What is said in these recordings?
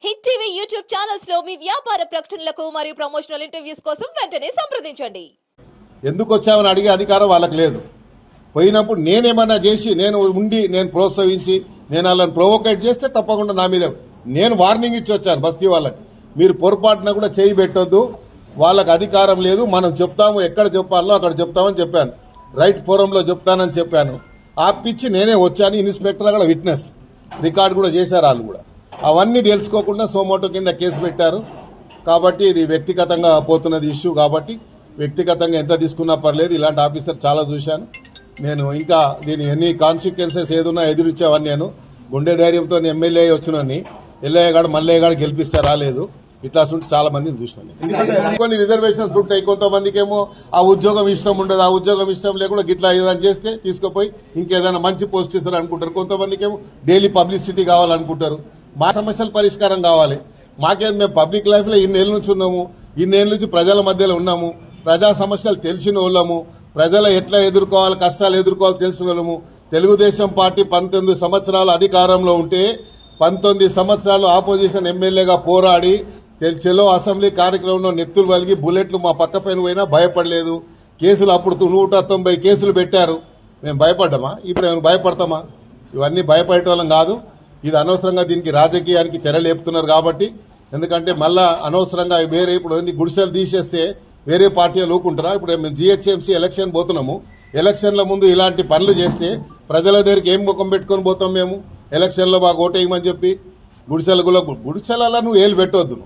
Hit TV YouTube channels లో మీ వ్యాపార ప్రకటనలకు మరియు ప్రమోషనల్ ఇంటర్వ్యూస్ కోసం వెంటనే సంప్రదించండి. ఎందుకు వచ్చామని అడిగే అధికారం వాళ్ళకి లేదు. పోయినప్పుడు నేనేమన్నా చేసి నేను ప్రోత్సహించి నేను వాళ్ళని ప్రొవోకేట్ చేస్తే తప్పకుండా నా మీద నేను వార్నింగ్ ఇచ్చి వచ్చాను. బస్తీ వాళ్ళకి మీరు పొరపాటున కూడా చేయి పెట్టొద్దు, వాళ్ళకి అధికారం లేదు, మనం చెప్తాము, ఎక్కడ చెప్పాలో అక్కడ చెప్తామని చెప్పాను. రైట్ ఫోరంలో చెప్తానని చెప్పాను. ఆపిచ్చి నేనే వచ్చాను. ఇన్స్పెక్టర్ కూడా విట్నెస్ రికార్డు కూడా చేశారు. వాళ్ళు కూడా అవన్నీ తెలుసుకోకుండా సోమోటో కింద కేసు పెట్టారు. కాబట్టి ఇది వ్యక్తిగతంగా పోతున్నది ఇష్యూ. కాబట్టి వ్యక్తిగతంగా ఎంత తీసుకున్నా పర్లేదు. ఇలాంటి ఆఫీసర్ చాలా చూశాను నేను. ఇంకా దీని ఎన్ని కాన్సిక్వెన్సెస్ ఏదున్నా ఎదురిచ్చేవని నేను గుండె ధైర్యంతో ఎమ్మెల్యే వచ్చినని ఎల్లయ్యగాడు మల్లయ్యగాడు గెలిపిస్తే రాలేదు. ఇట్లా ఉంటే చాలా మందిని చూసినాను. కొన్ని రిజర్వేషన్స్ ఉంటాయి. కొంతమందికి ఏమో ఆ ఉద్యోగం ఇష్టం ఉండదు. ఆ ఉద్యోగం ఇష్టం లేకుండా గిట్లా ఏదైనా చేస్తే తీసుకుపోయి ఇంకేదైనా మంచి పోస్ట్ ఇస్తారు అనుకుంటారు. కొంతమందికి ఏమో డైలీ పబ్లిసిటీ కావాలనుకుంటారు. మా సమస్యల పరిష్కారం కావాలి. మాకేం మేము పబ్లిక్ లైఫ్ లో ఇన్నేళ్ళ నుంచి ఉన్నాము, ఇన్నేళ్ళ నుంచి ప్రజల మధ్యలో ఉన్నాము. ప్రజా సమస్యలు తెలిసిన వాళ్ళము, ప్రజలు ఎట్లా ఎదుర్కోవాలి, కష్టాలు ఎదుర్కోవాలి తెలిసిన వాళ్ళము. తెలుగుదేశం పార్టీ 19 సంవత్సరాలు అధికారంలో ఉంటే 19 సంవత్సరాలు ఆపోజిషన్ ఎమ్మెల్యేగా పోరాడి చెలో అసెంబ్లీ కార్యక్రమంలో నెత్తులు వలిగి బుల్లెట్లు మా పక్క పైన పోయినా భయపడలేదు. కేసులు అప్పుడు 190 కేసులు పెట్టారు. మేము భయపడ్డామా? ఇప్పుడు మేము భయపడతామా? ఇవన్నీ భయపడేటోళ్ళం కాదు. ఇది అనవసరంగా దీనికి రాజకీయానికి తెరలేపుతున్నారు. కాబట్టి ఎందుకంటే మళ్ళా అనవసరంగా వేరే ఇప్పుడు గుడిసెలు తీసేస్తే వేరే పార్టీలు ఊకుంటారా? ఇప్పుడు మేము జీహెచ్ఎంసీ ఎలక్షన్ పోతున్నాము. ఎలక్షన్ల ముందు ఇలాంటి పనులు చేస్తే ప్రజల దగ్గరికి ఏం ముఖం పెట్టుకొని పోతాం మేము? ఎలక్షన్లో మాకు ఓటేయమని చెప్పి గుడిసెలలో నువ్వు ఏలు పెట్టొద్దు.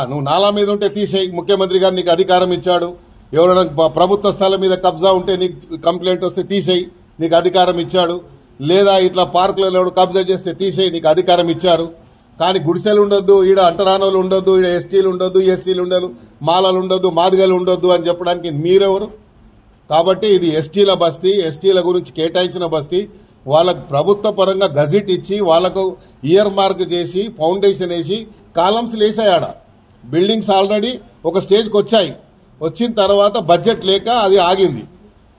నువ్వు నాలా మీద ఉంటే తీసేయి. ముఖ్యమంత్రి గారు నీకు అధికారం ఇచ్చాడు. ఎవరైనా ప్రభుత్వ స్థలం మీద కబ్జా ఉంటే నీకు కంప్లైంట్ వస్తే తీసేయి, నీకు అధికారం ఇచ్చాడు. లేదా ఇట్లా పార్కులలో కబ్జా చేస్తే తీసేయి, నీకు అధికారం ఇచ్చారు. కానీ గుడిసెలు ఉండొద్దు, ఈడ అంటరానోలు ఉండొద్దు, ఈడ ఎస్టీలు ఉండొద్దు, ఎస్సీలు ఉండదు, మాలలు ఉండొద్దు, మాదిగలు ఉండొద్దు అని చెప్పడానికి మీరెవరు? కాబట్టి ఇది ఎస్టీల బస్తీ, ఎస్టీల గురించి కేటాయించిన బస్తీ. వాళ్ళకు ప్రభుత్వ పరంగా గజెట్ ఇచ్చి వాళ్లకు ఇయర్ మార్క్ చేసి ఫౌండేషన్ వేసి కాలమ్స్ లేసాయాడ. బిల్డింగ్స్ ఆల్రెడీ ఒక స్టేజ్కి వచ్చాయి. వచ్చిన తర్వాత బడ్జెట్ లేక అది ఆగింది.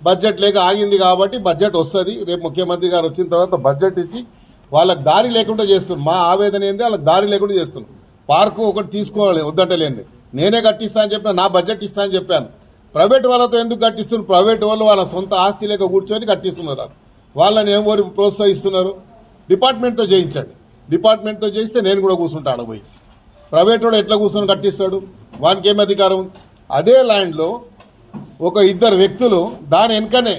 బడ్జెట్ లేక ఆగింది కాబట్టి బడ్జెట్ వస్తుంది. రేపు ముఖ్యమంత్రి గారు వచ్చిన తర్వాత బడ్జెట్ ఇచ్చి వాళ్ళకి దారి లేకుండా చేస్తున్నారు. మా ఆవేదన ఏంది, వాళ్ళకి దారి లేకుండా చేస్తున్నారు. పార్కు ఒకటి తీసుకోవాలి, వద్దంటలేండి. నేనే కట్టిస్తా అని చెప్పిన, నా బడ్జెట్ ఇస్తా అని చెప్పాను. ప్రైవేట్ వాళ్ళతో ఎందుకు కట్టిస్తున్నారు? ప్రైవేట్ వాళ్ళు వాళ్ళ సొంత ఆస్తి లేక కూర్చొని కట్టిస్తున్నారు. వాళ్ళని ఎవరు ప్రోత్సహిస్తున్నారు? డిపార్ట్మెంట్తో చేయించండి. డిపార్ట్మెంట్తో చేయిస్తే నేను కూడా కూర్చుంటాను పోయి. ప్రైవేట్ వాడు ఎట్లా కూర్చొని కట్టిస్తాడు? వానికి ఏం అధికారం? అదే ల్యాండ్ లో ఒక ఇద్దరు వ్యక్తులు దాని వెనుకనే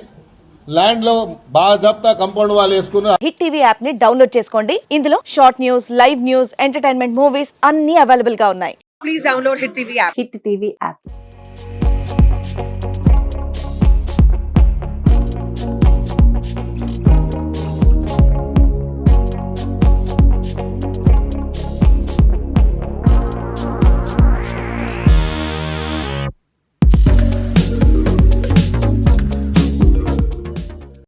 ల్యాండ్ లో బాజాప్తా కంపౌండ్ వాళ్ళు వేసుకున్న హిట్ టీవీ యాప్ ని డౌన్లోడ్ చేసుకోండి. ఇందులో short news, live news, entertainment movies అన్ని అవైలబుల్ గా ఉన్నాయి. Please download Hit TV app. Hit TV app.